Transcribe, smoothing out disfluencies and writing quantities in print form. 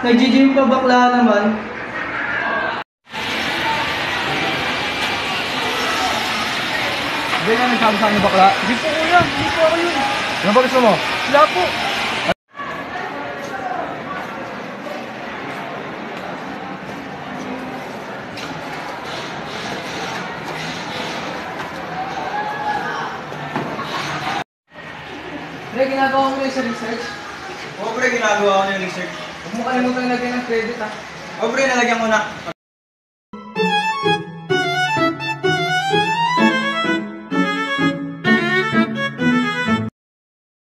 Kay Gigi yung pabakla naman. Hindi na nagsabi sa akin bakla. Hindi po kuya, hindi po ako yun. Ano ba gusto mo? Wala po. Pre, ginagawa mo rin sa research? Oo, pre, ginagawa ko na yung research. Huwag mo kalimutan lagyan ng credit, ha? Oo, pre, nalagyan ko na.